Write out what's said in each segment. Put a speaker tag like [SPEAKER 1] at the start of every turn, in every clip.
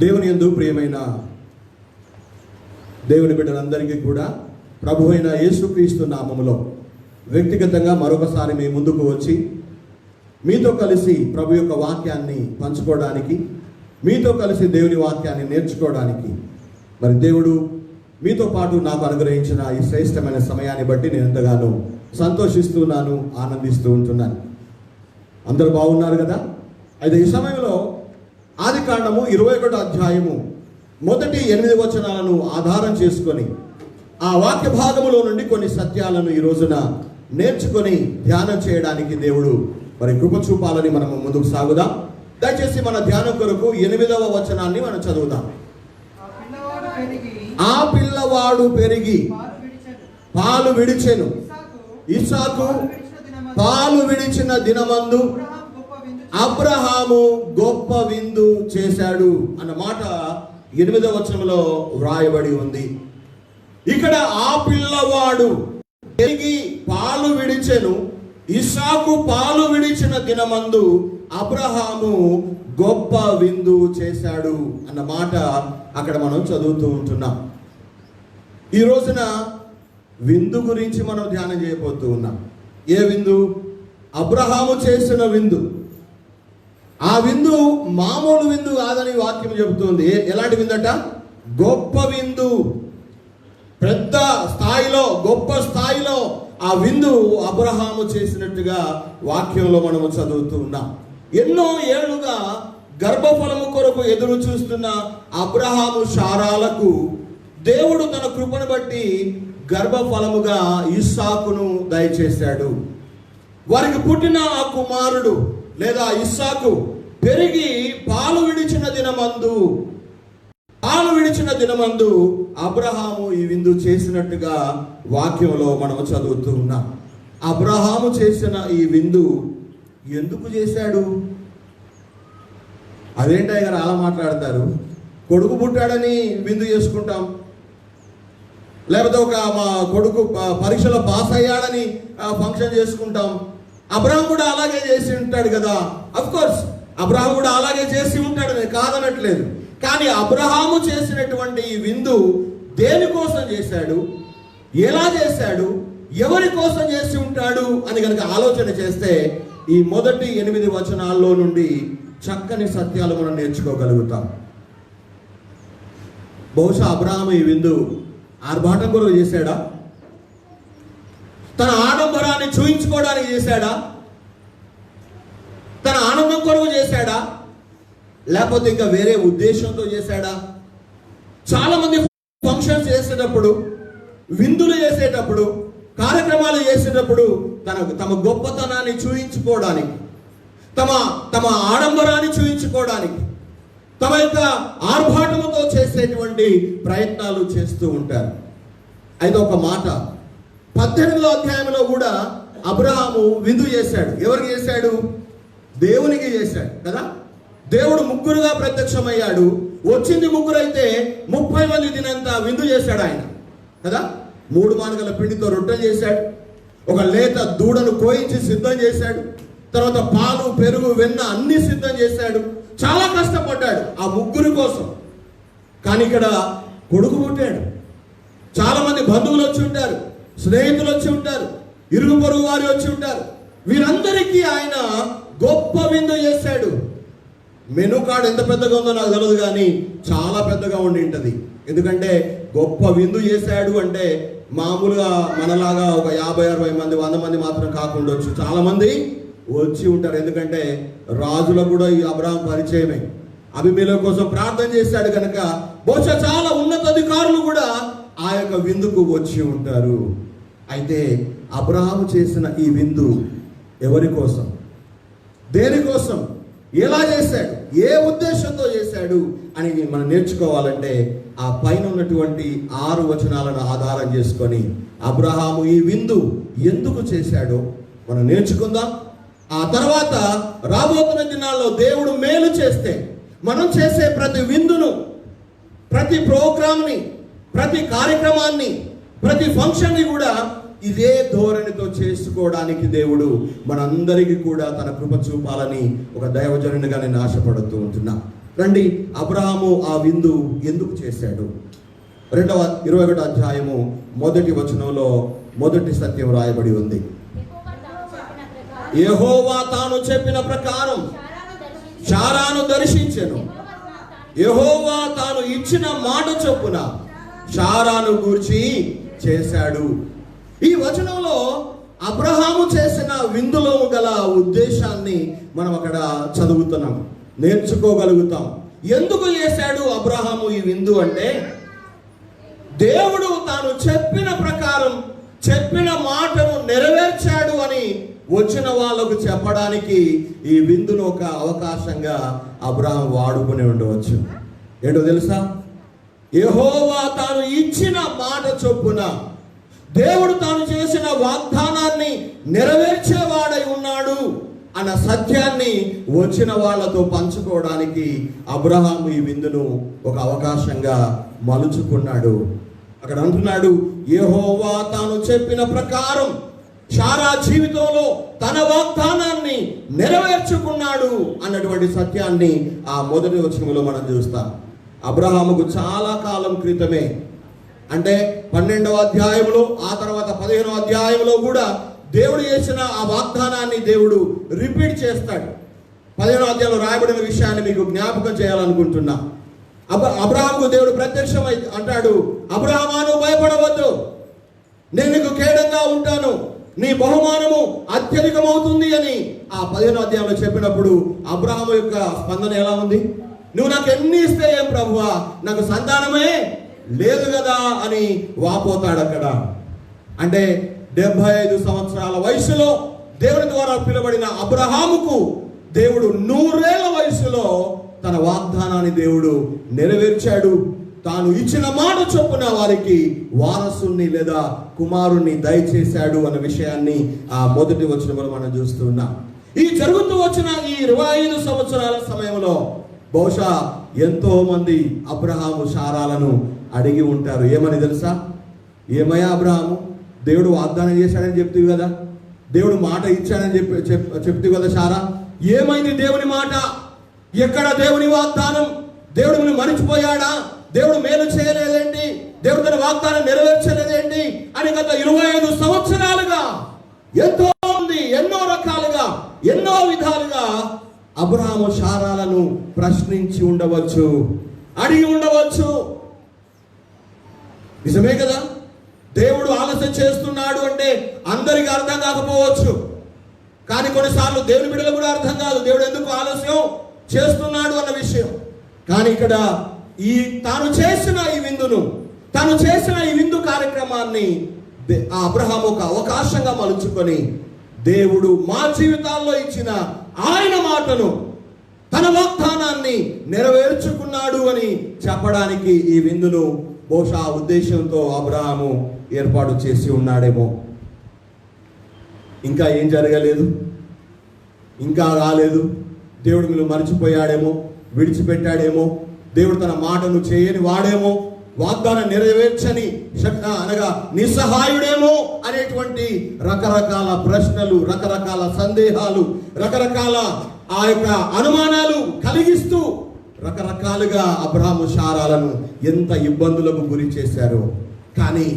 [SPEAKER 1] దేవుని యందు ప్రియమైన దేవుని బిడ్డలందరికీ కూడా ప్రభు అయిన యేసుక్రీస్తు నామములో వ్యక్తిగతంగా మరొకసారి మీ ముందుకు వచ్చి మీతో కలిసి ప్రభు యొక్క వాక్యాన్ని పంచుకోవడానికి, మీతో కలిసి దేవుని వాక్యాన్ని నేర్చుకోవడానికి మరి దేవుడు మీతో పాటు నాకు అనుగ్రహించిన ఈ శ్రేష్టమైన సమయాన్ని బట్టి నేను ఎంతగానో సంతోషిస్తున్నాను, ఆనందిస్తూ ఉంటున్నాను. అందరూ బాగున్నారు కదా? అయితే ఈ సమయంలో ఆదికాండము 21వ అధ్యాయము మొదటి 8 వచనాలను ఆధారం చేసుకొని ఆ వాక్య భాగములో నుండి కొన్ని సత్యాలను ఈ రోజున నేర్చుకొని ధ్యానం చేయడానికి దేవుడు మరి కృప చూపాలని మనము ముందుకు సాగుదాం. దయచేసి మన ధ్యానం కొరకు 8వ వచనాన్ని మనం చదువుదాం. ఆ పిల్లవాడు పెరిగి పాలు విడిచెను. ఇస్సాకు పాలు విడిచిన దినమందు అబ్రహాము గొప్ప విందు చేశాడు అన్న మాట 8వ వచనంలో వ్రాయబడి ఉంది. ఇక్కడ ఆ పిల్లవాడు పెరిగి పాలు విడిచెను, ఇస్సాకు పాలు విడిచిన దినమందు అబ్రహాము గొప్ప విందు చేశాడు అన్న మాట అక్కడ మనం చదువుతూ ఉంటున్నాం. ఈ రోజున విందు గురించి మనం ధ్యానం చేయబోతూ ఉన్నాం. ఏ విందు? అబ్రహాము చేసిన విందు. ఆ విందు మామూలు విందు కాదని వాక్యం చెబుతుంది. ఎలాంటి విందట? గొప్ప విందు. పెద్ద స్థాయిలో, గొప్ప స్థాయిలో ఆ విందు అబ్రహాము చేసినట్టుగా వాక్యంలో మనము చదువుతూ ఉన్నాం. ఎన్నో ఏళ్లుగా గర్భఫలము కొరకు ఎదురు చూస్తున్న అబ్రహాము శారాలకు దేవుడు తన కృపను బట్టి గర్భఫలముగా ఇస్సాకును దయచేశాడు. వారికి పుట్టిన ఆ కుమారుడు లేదా ఇస్సాకు పెరిగి పాలు విడిచిన దినమందు అబ్రహాము ఈ విందు చేసినట్టుగా వాక్యంలో మనం చదువుతూ ఉన్నాం. అబ్రహాము చేసిన ఈ విందు ఎందుకు చేశాడు? అదేంటయ్య గారు అలా మాట్లాడతారు? కొడుకు పుట్టాడని విందు చేసుకుంటాం, లేకపోతే మా కొడుకు పరీక్షలో పాస్ అయ్యాడని ఫంక్షన్ చేసుకుంటాం. అబ్రహాం కూడా అలాగే చేసి ఉంటాడు కదా. అఫ్ కోర్స్ అబ్రహాం కూడా అలాగే చేసి ఉంటాడు, నేను కాదనట్లేదు. కానీ అబ్రహాము చేసినటువంటి ఈ విందు దేనికోసం చేశాడు, ఎలా చేశాడు, ఎవరి కోసం చేసి ఉంటాడు అని కనుక ఆలోచన చేస్తే ఈ మొదటి 8 వచనాల్లో నుండి చక్కని సత్యాలు మనం నేర్చుకోగలుగుతాం. బహుశా అబ్రహాము ఈ విందు ఆర్భాటం కొరకు చేశాడా? తన ఆడంబరాన్ని చూయించుకోవడానికి చేశాడా? తన ఆనందం కొరకు చేశాడా? లేకపోతే ఇంకా వేరే ఉద్దేశంతో చేశాడా? చాలా మంది ఫంక్షన్స్ చేసేటప్పుడు, విందులు చేసేటప్పుడు, కార్యక్రమాలు చేసేటప్పుడు తమ గొప్పతనాన్ని చూయించుకోవడానికి, తమ ఆడంబరాన్ని చూయించుకోవడానికి, తమ యొక్క ఆర్భాటముతో చేసేటువంటి ప్రయత్నాలు చేస్తూ ఉంటారు. అయితే ఒక మాట, 18వ అధ్యాయంలో కూడా అబ్రహాము విందు చేశాడు. ఎవరికి చేశాడు? దేవునికి చేశాడు కదా. దేవుడు ముగ్గురుగా ప్రత్యక్షమయ్యాడు. వచ్చింది ముగ్గురు అయితే 30 మంది తినంత విందు చేశాడు ఆయన కదా. 3 మానగల పిండితో రొట్టెలు చేశాడు. ఒక లేత దూడను కోయించి సిద్ధం చేశాడు. తర్వాత పాలు, పెరుగు, వెన్న అన్ని సిద్ధం చేశాడు. చాలా కష్టపడ్డాడు ఆ ముగ్గురు కోసం. కానీ ఇక్కడ కొడుకు పుట్టాడు. చాలా మంది బంధువులు వచ్చి ఉంటారు, స్నేహితులు వచ్చి ఉంటారు, ఇరుగు పొరుగు వారు వచ్చి ఉంటారు. వీరందరికీ ఆయన గొప్ప విందు చేశాడు. మెనూ కార్డు ఎంత పెద్దగా ఉందో నాకు తెలియదు, కానీ చాలా పెద్దగా ఉండి ఉంటుంది. ఎందుకంటే గొప్ప విందు చేశాడు అంటే మామూలుగా మనలాగా ఒక 50-60 మంది 100 మంది మాత్రం కాకుండొచ్చు, చాలా మంది వచ్చి ఉంటారు. ఎందుకంటే రాజులకు కూడా ఈ అబ్రహాం పరిచయమే. అబీమెలెకు కోసం ప్రార్థన చేశాడు కనుక బహుశా చాలా ఉన్నతాధికారులు కూడా ఆ యొక్క విందుకు వచ్చి ఉంటారు. అయితే అబ్రహాము చేసిన ఈ విందు ఎవరి కోసం, దేనికోసం, ఎలా చేశాడు, ఏ ఉద్దేశంతో చేశాడు అని మనం నేర్చుకోవాలంటే ఆ పైన ఉన్నటువంటి 6 వచనాలను ఆధారం చేసుకొని అబ్రహాము ఈ విందు ఎందుకు చేశాడో మనం నేర్చుకుందాం. ఆ తర్వాత రాబోతున్న దినాల్లో దేవుడు మేలు చేస్తే మనం చేసే ప్రతి విందును, ప్రతి ప్రోగ్రామ్ని, ప్రతి కార్యక్రమాన్ని, ప్రతి ఫంక్షన్ని కూడా ఇదే ధోరణితో చేసుకోవడానికి దేవుడు మనందరికీ కూడా తన కృప చూపాలని ఒక దైవజనునిగా నేను ఆశపడుతూ ఉంటున్నా. రండి, అబ్రహాము ఆ విందు ఎందుకు చేశాడు? 21వ అధ్యాయము 1వ వచనంలో మొదటి సత్యం రాయబడి ఉంది. యెహోవా తాను చెప్పిన ప్రకారం శారాను దర్శించెను. యెహోవా తాను ఇచ్చిన మాట చొప్పున శారాను గూర్చి చేశాడు. ఈ వచనంలో అబ్రహాము చేసిన విందులో గల ఉద్దేశాన్ని మనం అక్కడ చదువుతున్నాం, నేర్చుకోగలుగుతాం. ఎందుకు చేశాడు అబ్రహాము ఈ విందు అంటే, దేవుడు తాను చెప్పిన ప్రకారం చెప్పిన మాటను నెరవేర్చాడు అని వచ్చిన వాళ్ళకు చెప్పడానికి ఈ విందును ఒక అవకాశంగా అబ్రహాం వాడుకుని ఉండవచ్చు. ఏంటో తెలుసా? యెహోవా తాను ఇచ్చిన మాట చొప్పున దేవుడు తాను చేసిన వాగ్దానాన్ని నెరవేర్చేవాడై ఉన్నాడు అన్న సత్యాన్ని వచ్చిన వాళ్ళతో పంచుకోవడానికి అబ్రహాం ఈ విందును ఒక అవకాశంగా మలుచుకున్నాడు. అక్కడ అంటున్నాడు, యెహోవా తాను చెప్పిన ప్రకారం శారా జీవితంలో తన వాగ్దానాన్ని నెరవేర్చుకున్నాడు అన్నటువంటి సత్యాన్ని ఆ మొదటి వచనంలో మనం చూస్తాం. అబ్రహాముకు చాలా కాలం క్రితమే, అంటే 12వ అధ్యాయంలో, ఆ తర్వాత 15వ అధ్యాయంలో కూడా దేవుడు చేసిన ఆ వాగ్దానాన్ని దేవుడు రిపీట్ చేస్తాడు. 15వ అధ్యాయంలో రాయబడిన విషయాన్ని మీకు జ్ఞాపకం చేయాలనుకుంటున్నా. అబ్రహాముకు దేవుడు ప్రత్యక్షమై అంటాడు, అబ్రహామా, నువ్వు భయపడవద్దు, నేను నీకు కేడంగా ఉంటాను, నీ బహుమానము అత్యధికమవుతుంది అని ఆ 15వ అధ్యాయంలో చెప్పినప్పుడు అబ్రహాము యొక్క స్పందన ఎలా ఉంది? నువ్వు నాకు ఎన్ని ఇస్తే ఏం ప్రభువా, నాకు సంతానమే లేదు కదా అని వాపోతాడు అక్కడ. అంటే 75 సంవత్సరాల వయసులో దేవుని ద్వారా పిలువబడిన అబ్రహాముకు దేవుడు 100 ఏళ్ల వయసులో తన వాగ్దానాన్ని దేవుడు నెరవేర్చాడు. తాను ఇచ్చిన మాట చొప్పున వారికి వారసుని లేదా కుమారుణ్ణి దయచేశాడు అన్న విషయాన్ని ఆ మొదటి వచనంలో మనం చూస్తున్నాం. ఈ జరుగుతూ వచ్చిన ఈ 25 సంవత్సరాల సమయంలో బహుశా ఎంతో మంది అబ్రహాము శారాలను అడిగి ఉంటారు. ఏమని తెలుసా? ఏమయ్యా అబ్రహాము, దేవుడు వాగ్దానం చేశాడని చెప్తీవి కదా, దేవుడు మాట ఇచ్చాడని చెప్తీవి కదా శారా, ఏమైంది దేవుని మాట? ఎక్కడ దేవుని వాగ్దానం? దేవుడు నిన్ను మరిచిపోయాడా? దేవుడు మేలు చేయలేదేంటి? దేవుడు తన వాగ్దానం నెరవేర్చలేదేంటి అని గత 25 సంవత్సరాలుగా ఎంతో మంది ఎన్నో రకాలుగా ఎన్నో విధాలుగా అబ్రహాము శారాలను ప్రశ్నించి ఉండవచ్చు, అడిగి ఉండవచ్చు. నిజమే కదా? దేవుడు ఆలస్యం చేస్తున్నాడు అంటే అందరికీ అర్థం కాకపోవచ్చు, కానీ కొన్నిసార్లు దేవుని బిడ్డలకు కూడా అర్థం కాదు దేవుడు ఎందుకు ఆలస్యం చేస్తున్నాడు అన్న విషయం. కానీ ఇక్కడ తాను చేసిన ఈ విందు కార్యక్రమాన్ని ఆ అబ్రహాము ఒక అవకాశంగా మలుచుకొని దేవుడు మా జీవితాల్లో ఇచ్చిన ఆయన మాటను, తన వాగ్దానాన్ని నెరవేర్చుకున్నాడు అని చెప్పడానికి ఈ విందును బహుశా ఉద్దేశంతో అబ్రహాము ఏర్పాటు చేసి ఉన్నాడేమో. ఇంకా ఏం జరగలేదు, ఇంకా రాలేదు, దేవుడు మీరు మర్చిపోయాడేమో, విడిచిపెట్టాడేమో, దేవుడు తన మాటను చేయని వాడేమో, వాగ్దానం నెరవేర్చని అనగా నిస్సహాయుడేమో అనేటువంటి రకరకాల ప్రశ్నలు, రకరకాల సందేహాలు, రకరకాల ఆ యొక్క అనుమానాలు కలిగిస్తూ రకరకాలుగా అబ్రహాము శారాలను ఎంత ఇబ్బందులకు గురి చేశారో. కానీ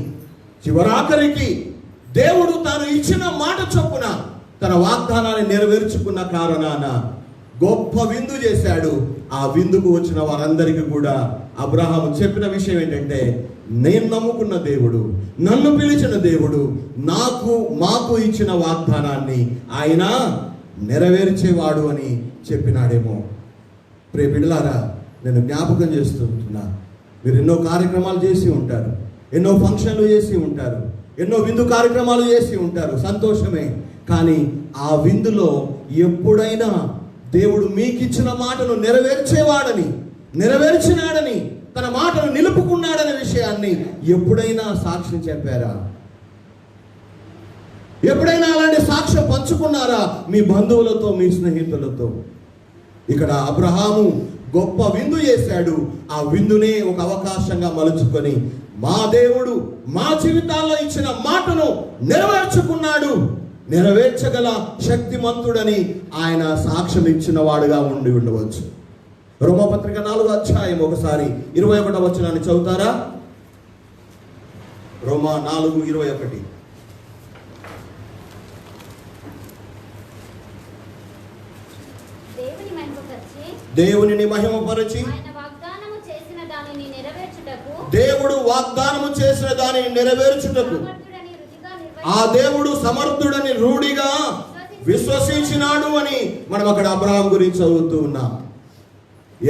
[SPEAKER 1] చివరాఖరికి దేవుడు తాను ఇచ్చిన మాట చొప్పున తన వాగ్దానాన్ని నెరవేర్చుకున్న కారణాన గొప్ప విందు చేశాడు. ఆ విందుకు వచ్చిన వారందరికీ కూడా అబ్రహాము చెప్పిన విషయం ఏంటంటే, నేను నమ్ముకున్న దేవుడు, నన్ను పిలిచిన దేవుడు మాకు ఇచ్చిన వాగ్దానాన్ని ఆయన నెరవేర్చేవాడు అని చెప్పినాడేమో. ప్రియ బిడ్డలారా, నేను జ్ఞాపకం చేస్తుంటున్నా, మీరు ఎన్నో కార్యక్రమాలు చేసి ఉంటారు, ఎన్నో ఫంక్షన్లు చేసి ఉంటారు, ఎన్నో విందు కార్యక్రమాలు చేసి ఉంటారు, సంతోషమే. కానీ ఆ విందులో ఎప్పుడైనా దేవుడు మీకు ఇచ్చిన మాటను నెరవేర్చినాడని, తన మాటను నిలుపుకున్నాడనే విషయాన్ని ఎప్పుడైనా సాక్ష్యం చెప్పారా? ఎప్పుడైనా అలాంటి సాక్ష్యం పంచుకున్నారా మీ బంధువులతో, మీ స్నేహితులతో? ఇక్కడ అబ్రహాము గొప్ప విందు చేశాడు. ఆ విందునే ఒక అవకాశంగా మలుచుకొని మా దేవుడు మా జీవితాల్లో ఇచ్చిన మాటను నెరవేర్చుకున్నాడు, నెరవేర్చగల శక్తిమంతుడని ఆయన సాక్ష్యం ఇచ్చిన వాడుగా ఉండవచ్చు. రోమాపత్రిక 4వ అధ్యాయం ఒకసారి 21వ వచనాన్ని చదువుతారా? రోమా 4:21. దేవునిని మహిమపరచి దేవుడు వాగ్దానము చేసిన దానిని నెరవేర్చుటకు ఆ దేవుడు సమర్థుడని రూఢిగా విశ్వసించినాడు అని మనం అక్కడ అబ్రహాం గురించి చదువుతూ ఉన్నాం.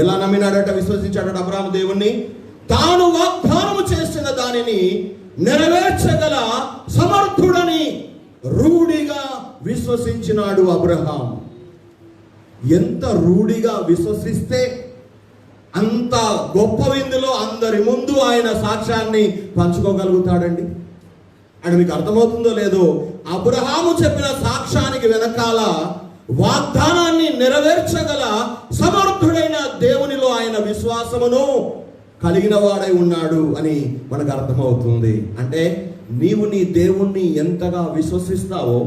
[SPEAKER 1] ఎలా నమ్మినాడట, విశ్వసించాడట అబ్రహాం దేవుణ్ణి? తాను వాగ్దానము చేసిన దానిని నెరవేర్చగల సమర్థుడని రూఢిగా విశ్వసించినాడు అబ్రహాం. ఎంత రూఢిగా విశ్వసిస్తే అంత గొప్ప విందులో అందరి ముందు ఆయన సాక్ష్యాన్ని పంచుకోగలుగుతాడండి. అంటే మీకు అర్థమవుతుందో లేదో, అబ్రహాము చెప్పిన సాక్ష్యానికి వెనకాల వాగ్దానాన్ని నెరవేర్చగల సమర్థుడైన దేవునిలో ఆయన విశ్వాసమును కలిగిన వాడై ఉన్నాడు అని మనకు అర్థమవుతుంది. అంటే నీవు నీ దేవుణ్ణి ఎంతగా విశ్వసిస్తావో,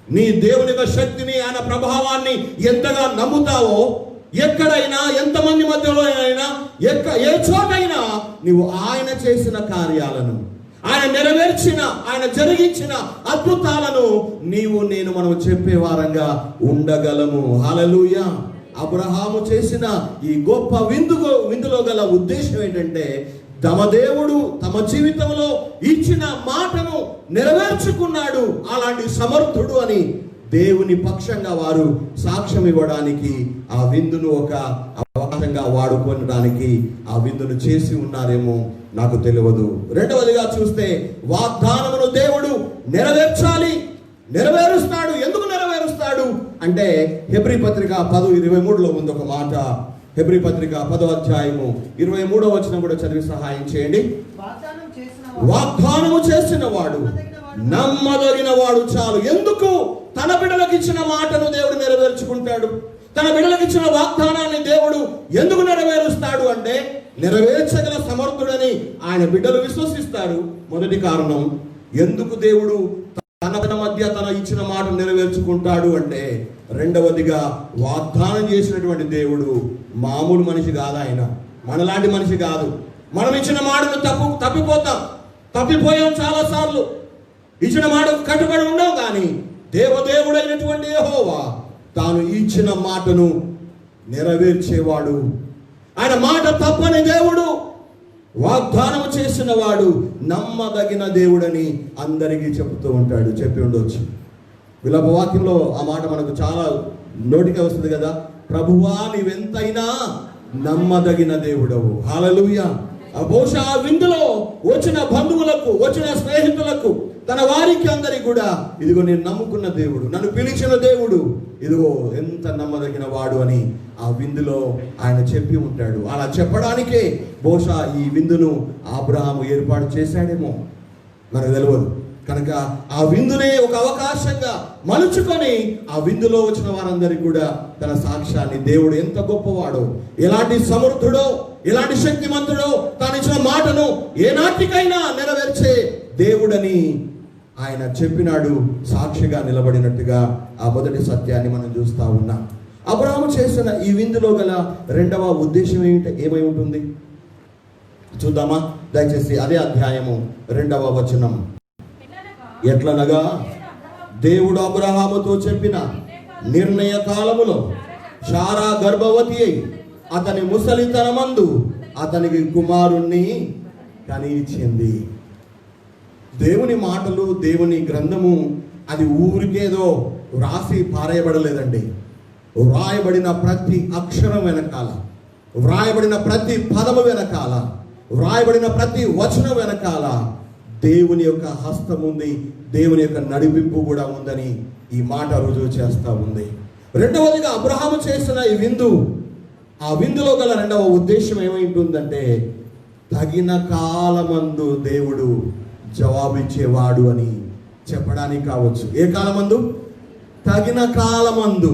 [SPEAKER 1] నీ దేవుని యొక్క శక్తిని, ఆయన ప్రభావాన్ని ఎంతగా నమ్ముతావో, ఎక్కడైనా ఎంతమంది మధ్యలో అయినా ఏ చోటైనా నీవు ఆయన చేసిన కార్యాలను, ఆయన నెరవేర్చిన, ఆయన జరిగించిన అద్భుతాలను మనం చెప్పే వారంగా ఉండగలము. హల్లెలూయా. అబ్రహాము చేసిన ఈ గొప్ప విందులో గల ఉద్దేశం ఏంటంటే, తమ దేవుడు తమ జీవితంలో ఇచ్చిన మాటను నెరవేర్చుకున్నాడు, అలాంటి సమర్థుడు అని దేవుని పక్షంగా వారు సాక్ష్యం ఇవ్వడానికి ఆ విందును ఒక అవకాశంగా వాడుకోవడానికి ఆ విందును చేసి ఉన్నారేమో నాకు తెలియదు. రెండవదిగా చూస్తే, వాగ్దానమును దేవుడు నెరవేర్చాలి, నెరవేరుస్తాడు. ఎందుకు నెరవేరుస్తాడు అంటే, హెబ్రీ పత్రిక 10:23లో ఉంది ఒక మాట. హెబ్రీ పత్రిక 10వ అధ్యాయము 23వ వచనం కూడా చదివి సహాయం చేయండి. వాగ్దానము చేసిన వాడు నమ్మదగిన వాడు చాలు. ఎందుకు? తన బిడ్డలకు ఇచ్చిన మాటను దేవుడు నెరవేర్చుకుంటాడు. తన బిడ్డలకు ఇచ్చిన వాగ్దానాన్ని దేవుడు ఎందుకు నెరవేరుస్తాడు అంటే, నెరవేర్చగల సమర్థుడని ఆయన బిడ్డలు విశ్వసిస్తారు. మొదటి కారణం. ఎందుకు దేవుడు తన మధ్య తన ఇచ్చిన మాట నెరవేర్చుకుంటాడు అంటే, రెండవదిగా వాగ్దానం చేసినటువంటి దేవుడు మామూలు మనిషి కాదు. ఆయన మనలాంటి మనిషి కాదు. మనం ఇచ్చిన మాటను తప్పిపోయాం చాలా సార్లు. ఇచ్చిన మాటకు కట్టుబడి ఉన్నాం. కానీ దేవదేవుడైనటువంటి యెహోవా తాను ఇచ్చిన మాటను నెరవేర్చేవాడు. ఆయన మాట తప్పని దేవుడు, వాగ్దానం చేసిన వాడు, నమ్మదగిన దేవుడని అందరికీ చెబుతూ ఉంటాడు. చెప్పి ఉండొచ్చు. విలాప వాక్యంలో ఆ మాట మనకు చాలా నోటికి వస్తుంది కదా, ప్రభువా నీవెంతైనా నమ్మదగిన దేవుడవు. హల్లెలూయా. బహుశా ఆ విందులో వచ్చిన బంధువులకు, వచ్చిన స్నేహితులకు, తన వారికి అందరికి కూడా, ఇదిగో నేను నమ్ముకున్న దేవుడు, నన్ను పిలిచిన దేవుడు, ఇదిగో ఎంత నమ్మదగిన వాడు అని ఆ విందులో ఆయన చెప్పి ఉంటాడు. అలా చెప్పడానికే బహుశా ఈ విందును అబ్రహాము ఏర్పాటు చేశాడేమో, మనకు తెలియదు. కనుక ఆ విందునే ఒక అవకాశంగా మలుచుకొని ఆ విందులో వచ్చిన వారందరికీ కూడా తన సాక్ష్యాన్ని, దేవుడు ఎంత గొప్పవాడో, ఎలాంటి సమర్థుడో, ఎలాంటి శక్తిమంతుడో, తాను ఇచ్చిన మాటను ఏనాటికైనా నెరవేర్చే దేవుడని ఆయన చెప్పినాడు. సాక్షిగా నిలబడినట్టుగా ఆ మొదటి సత్యాన్ని మనం చూస్తా ఉన్నాం. అబ్రహాము చేసిన ఈ విందులో గల రెండవ ఉద్దేశం ఏమై ఉంటుంది చూద్దామా? దయచేసి అదే అధ్యాయము 2వ వచనం. ఎట్లనగా దేవుడు అబ్రహాముతో చెప్పిన నిర్ణయ కాలములో శారా గర్భవతి అయి అతని ముసలితనమందు అతనికి కుమారుణ్ణి కనియించింది. దేవుని మాటలు, దేవుని గ్రంథము అది ఊరికేదో రాసి పారేయబడలేదండి. వ్రాయబడిన ప్రతి అక్షరం వెనకాల, వ్రాయబడిన ప్రతి పదము వెనకాల, వ్రాయబడిన ప్రతి వచనం వెనకాల దేవుని యొక్క హస్తం ఉంది, దేవుని యొక్క నడిపింపు కూడా ఉందని ఈ మాట రుజువు చేస్తూ ఉంది. రెండవదిగా అబ్రహాము చేసిన ఈ విందు, ఆ విందులో గల రెండవ ఉద్దేశం ఏమైంటుందంటే, తగిన కాలమందు దేవుడు జవాబిచ్చేవాడు అని చెప్పడానికి కావచ్చు. ఏ కాలమందు? తగిన కాలమందు,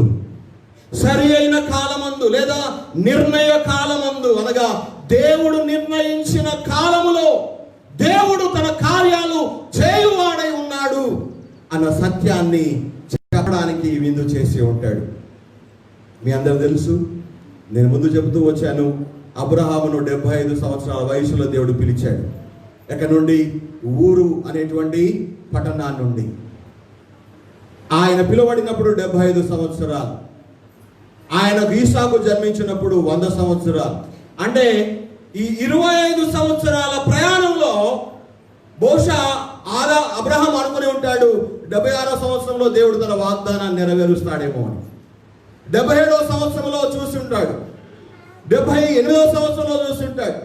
[SPEAKER 1] సరి అయిన కాలమందు, లేదా నిర్ణయ కాలమందు, అనగా దేవుడు నిర్ణయించిన కాలములో దేవుడు తన కార్యాలు చేయువాడై ఉన్నాడు అన్న సత్యాన్ని చెప్పడానికి విందు చేసి ఉంటాడు. మీ అందరూ తెలుసు, నేను ముందు చెబుతూ వచ్చాను, అబ్రహామును 75 సంవత్సరాల వయసులో దేవుడు పిలిచాడు. ఎక్కడి నుండి? ఊరు అనేటువంటి పట్టణాన్ని నుండి. ఆయన పిలువబడినప్పుడు 75 సంవత్సరాలు. ఆయన ఇస్సాకు జన్మించినప్పుడు 100 సంవత్సరాలు. అంటే ఈ 25 సంవత్సరాల ప్రయాణంలో బహుశా అబ్రహాం అనుకుని ఉంటాడు 76వ సంవత్సరంలో దేవుడు తన వాగ్దానాన్ని నెరవేరుస్తాడేమో అని. 77వ సంవత్సరంలో చూసి ఉంటాడు, 78వ సంవత్సరంలో చూసి ఉంటాడు,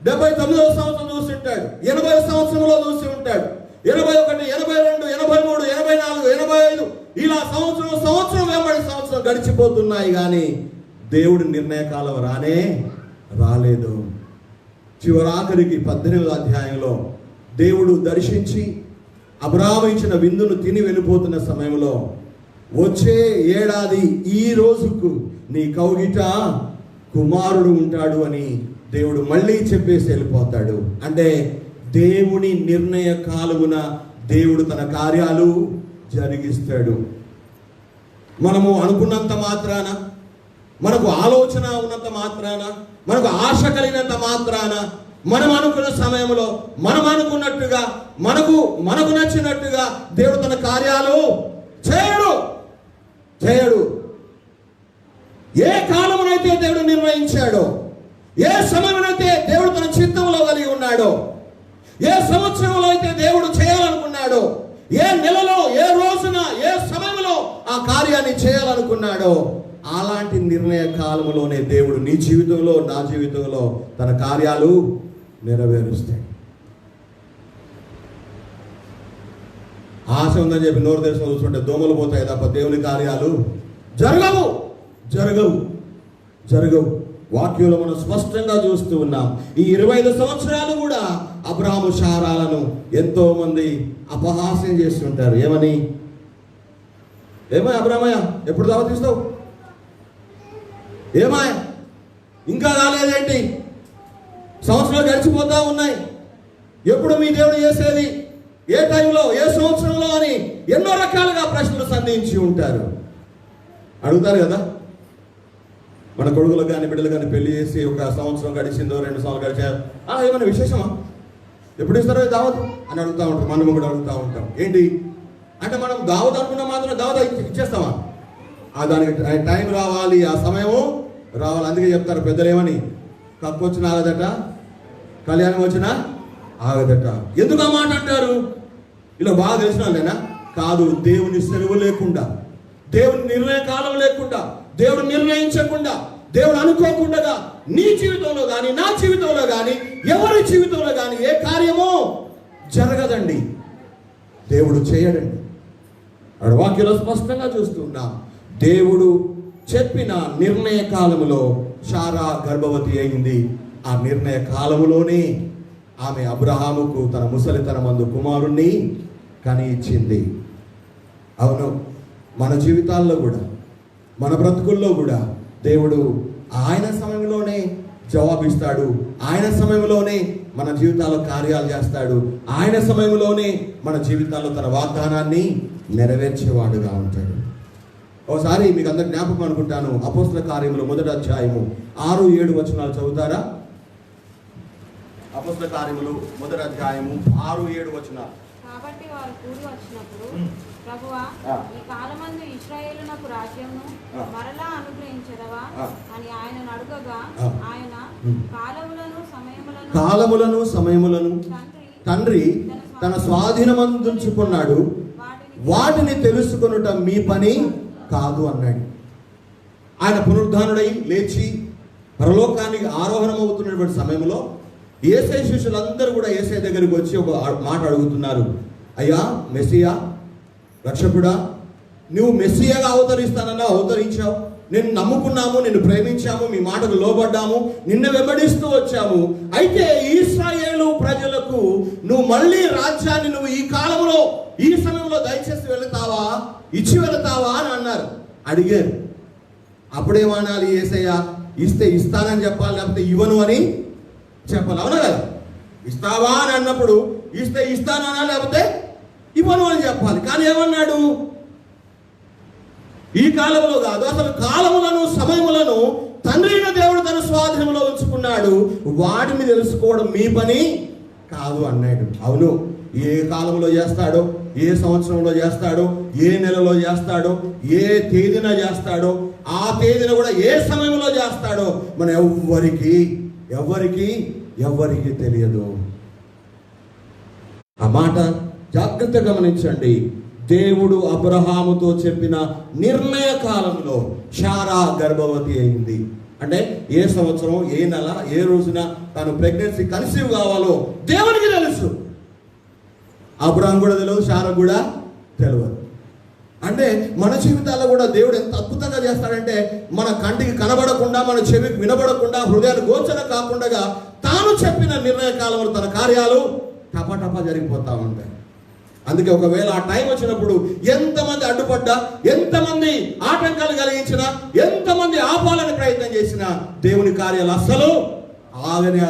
[SPEAKER 1] 79వ సంవత్సరం చూసి ఉంటాడు, 80వ సంవత్సరంలో చూసి ఉంటాడు, 81, 82, 83, 84, 85 ఇలా సంవత్సరం వెంబడి సంవత్సరం గడిచిపోతున్నాయి. కానీ దేవుడి నిర్ణయకాలం రాలేదు. చివరాఖరికి 18వ అధ్యాయంలో దేవుడు దర్శించి అబ్రహాము ఇచ్చిన విందును తిని వెళ్ళిపోతున్న సమయంలో, వచ్చే ఏడాది ఈ రోజుకు నీ కౌగిట కుమారుడు ఉంటాడు అని దేవుడు మళ్ళీ చెప్పేసి వెళ్ళిపోతాడు. అంటే దేవుని నిర్ణయ కాలమున దేవుడు తన కార్యాలు జరిగిస్తాడు. మనము అనుకున్నంత మాత్రాన, మనకు ఆలోచన ఉన్నంత మాత్రాన, మనకు ఆశ కలిగినంత మాత్రాన, మనం అనుకున్న సమయంలో మనం అనుకున్నట్టుగా మనకు నచ్చినట్టుగా దేవుడు తన కార్యాలు చేయడు. ఏ కాలమునైతే దేవుడు నిర్ణయించాడో, ఏ సమయమునైతే దేవుడు తన చిత్తంలో కలిగి ఉన్నాడో, ఏ సంవత్సరంలో అయితే దేవుడు చేయాలనుకున్నాడో, ఏ నెలలో, ఏ రోజున, ఏ సమయంలో ఆ కార్యాన్ని చేయాలనుకున్నాడో, అలాంటి నిర్ణయ కాలంలోనే దేవుడు నీ జీవితంలో, నా జీవితంలో తన కార్యాలు నెరవేరుస్తాయి. ఆశ ఉందని చెప్పి నోరు దేశం చూస్తుంటే దోమలు పోతాయి తప్ప దేవుని కార్యాలు జరగవు. వాక్యంలో మనం స్పష్టంగా చూస్తూ ఉన్నాం. ఈ 25 సంవత్సరాలు కూడా అబ్రహాము శారాలను ఎంతో మంది అపహాస్యం చేస్తుంటారు. ఏమయ్య అబ్రహామయ్య, ఎప్పుడు దావతీస్తావు? ఏమాయ ఇంకా రాలేదేంటి? సంవత్సరాలు గడిచిపోతా ఉన్నాయి. ఎప్పుడు మీ దేవుడు చేసేది? ఏ టైంలో, ఏ సంవత్సరంలో అని ఎన్నో రకాలుగా ప్రశ్నలు సంధించి ఉంటారు. అడుగుతారు కదా, మన కొడుకులకు కానీ బిడ్డలు కానీ పెళ్లి చేసి 1 సంవత్సరం గడిచిందో 2 సంవత్సరాలు గడిచారు, ఏమైనా విశేషమా, ఎప్పుడు ఇస్తారో దావత్ అని అడుగుతూ ఉంటారు. మనం కూడా అడుగుతూ ఉంటాం. ఏంటి అంటే మనం దావత్ అనుకున్న మాత్రం దావత్ ఇచ్చేస్తామా? దానికి టైం రావాలి, ఆ సమయము రావాలి. అందుకే చెప్తారు పెద్దలు ఏమని, కక్కు వచ్చినా ఆగదట, కళ్యాణం వచ్చినా ఆగదట. ఎందుకు ఆ మాట అంటారు? ఇలా బాగా తెలిసిన వాళ్ళేనా? కాదు. దేవుని సెలవు లేకుండా, దేవుని నిర్ణయ కాలం లేకుండా, దేవుడు నిర్ణయించకుండా, దేవుడు అనుకోకుండా నీ జీవితంలో కానీ, నా జీవితంలో కానీ, ఎవరి జీవితంలో కానీ ఏ కార్యమో జరగదండి. దేవుడు చేయడండి. అక్కడ వాక్యంలో స్పష్టంగా చూస్తున్నాం. దేవుడు చెప్పిన నిర్ణయ కాలంలో శారా గర్భవతి అయింది. ఆ నిర్ణయ కాలములోనే ఆమె అబ్రహాముకు తన ముసలితనమందు కుమారుణ్ణి కని ఇచ్చింది. అవును, మన జీవితాల్లో కూడా, మన బ్రతుకుల్లో కూడా దేవుడు ఆయన సమయంలోనే జవాబిస్తాడు. ఆయన సమయంలోనే మన జీవితాల్లో కార్యాలు చేస్తాడు. ఆయన సమయంలోనే మన జీవితాల్లో తన వాగ్దానాన్ని నెరవేర్చేవాడుగా ఉంటాడు. ఒకసారి మీకు అందరు జ్ఞాపకం అనుకుంటాను, అపోస్తల కార్యములు 1వ అధ్యాయము 6-7 వచనాలు చదువుతారా? అపోస్తల కార్యములు 1వ అధ్యాయము 6-7 వచనాలు.
[SPEAKER 2] కాబట్టి వారు కూడి వచ్చినప్పుడు, ప్రభువా, ఈ కాలమందు ఇశ్రాయేలునకు రాజ్యమును మరలా అనుగ్రహించదవా అని ఆయనను అడుగగా, ఆయన కాలములను సమయములను తండ్రి తన స్వాధీనమందుంచుకున్నాడు, వాటిని తెలుసుకొనుట మీ పని కాదు అన్నాడు. ఆయన పునరుద్ధానుడై లేచి పరలోకానికి ఆరోహణం అవుతున్నటువంటి సమయంలో యేసయ్య శిష్యులందరూ కూడా యేసయ్య దగ్గరికి వచ్చి ఒక మాట అడుగుతున్నారు. అయ్యా, మెస్సియా, రక్షకుడా, నువ్వు మెస్సియాగా అవతరించావు. నిన్ను నమ్ముకున్నాము, నిన్ను ప్రేమించాము, మీ మాటకు లోబడ్డాము, నిన్ను వెంబడిస్తూ వచ్చాము. అయితే ఇశ్రాయేలు ప్రజలకు నువ్వు మళ్ళీ రాజ్యాన్ని నువ్వు ఈ కాలంలో, ఈ సమయంలో దయచేసి ఇచ్చి వెళతావా అని అన్నారు, అడిగారు. అప్పుడేమనాలి? యేసయ్య ఇస్తే ఇస్తానని చెప్పాలి, లేకపోతే ఇవ్వను అని చెప్పాలి. అవునా కదా? ఇస్తావా అని అన్నప్పుడు ఇస్తే ఇస్తానా, లేకపోతే ఇవ్వను అని చెప్పాలి. కానీ ఏమన్నాడు? ఈ కాలంలో కాదు, అసలు కాలములను సమయములను తండ్రి అయిన దేవుడు తన స్వాధీనంలో ఉంచుకున్నాడు, వాటిని తెలుసుకోవడం మీ పని కాదు అన్నాడు. అవును, ఏ కాలంలో చేస్తాడో, ఏ సంవత్సరంలో చేస్తాడో, ఏ నెలలో చేస్తాడో, ఏ తేదీన చేస్తాడో, ఆ తేదీన కూడా ఏ సమయంలో చేస్తాడో మన ఎవరికి తెలియదు. ఆ మాట జాగ్రత్తగా గమనించండి. దేవుడు అబ్రహాముతో చెప్పిన నిర్ణయ కాలంలో శారా గర్భవతి అయింది. అంటే ఏ సంవత్సరం, ఏ నెల, ఏ రోజున తాను ప్రెగ్నెన్సీ కన్సీవ్ కావాలో దేవునికి తెలుసు. అబ్రహాం కూడా తెలియదు, శారా కూడా తెలియదు. అంటే మన జీవితాల్లో కూడా దేవుడు ఎంత అద్భుతంగా చేస్తాడంటే, మన కంటికి కనబడకుండా, మన చెవికి వినబడకుండా, హృదయాన్ని గోచర కాకుండా తాను చెప్పిన నిర్ణయ కాలంలో తన కార్యాలు టపా జరిగిపోతా ఉంటాయి. అందుకే ఒకవేళ ఆ టైం వచ్చినప్పుడు ఎంతమంది అడ్డుపడ్డా, ఎంతమంది ఆటంకాలు కలిగించినా, ఎంతమంది ఆపాలని ప్రయత్నం చేసినా దేవుని కార్యాలు అస్సలు ఆగనే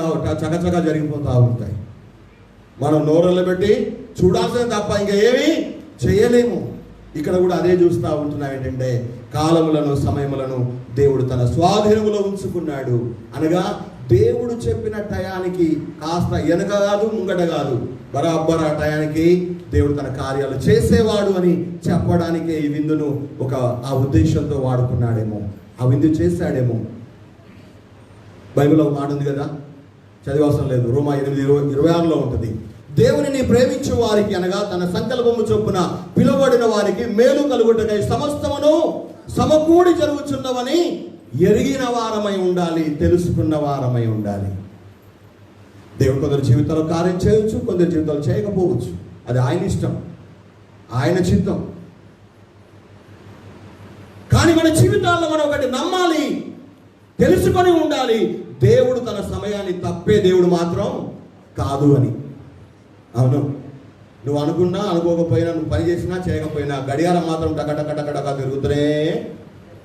[SPEAKER 2] చకచకా జరిగిపోతూ ఉంటాయి. మనం నోరల్లో పెట్టి చూడాల్సింది తప్ప ఇంకా ఏమీ చేయలేము. ఇక్కడ కూడా అదే చూస్తూ ఉంటున్నాం. ఏంటంటే కాలములను, సమయములను దేవుడు తన స్వాధీనములో ఉంచుకున్నాడు. అనగా దేవుడు చెప్పిన టయానికి కాస్త వెనక కాదు, ముంగట కాదు, బరాబర్ ఆ టయానికి దేవుడు తన కార్యాలు చేసేవాడు అని చెప్పడానికే ఈ విందును ఆ ఉద్దేశంతో వాడుకున్నాడేమో, ఆ విందు చేశాడేమో. బైబిల్లో ఒక మాట ఉంది కదా, చదివవసరం లేదు, రోమా 8:26లో ఉంటుంది. దేవునిని ప్రేమించే వారికి, అనగా తన సంకల్పము చొప్పున పిలువబడిన వారికి మేలు కలుగుటకై సమస్తమును సమకూడి జరుగుచున్నవని ఎరిగిన వారమై ఉండాలి, తెలుసుకున్న వారమై ఉండాలి. దేవుడు కొందరు జీవితాల్లో కార్యం చేయవచ్చు, కొందరు జీవితాలు చేయకపోవచ్చు. అది ఆయన ఇష్టం, ఆయన చిత్తం. కానీ మన జీవితాల్లో మనం ఒకటి నమ్మాలి, తెలుసుకొని ఉండాలి. దేవుడు తన సమయాన్ని తప్పే దేవుడు మాత్రం కాదు అని. అవును, నువ్వు అనుకున్నా అనుకోకపోయినా, నువ్వు పని చేసినా చేయకపోయినా గడియారం మాత్రం టకటక తిరుగుతూనే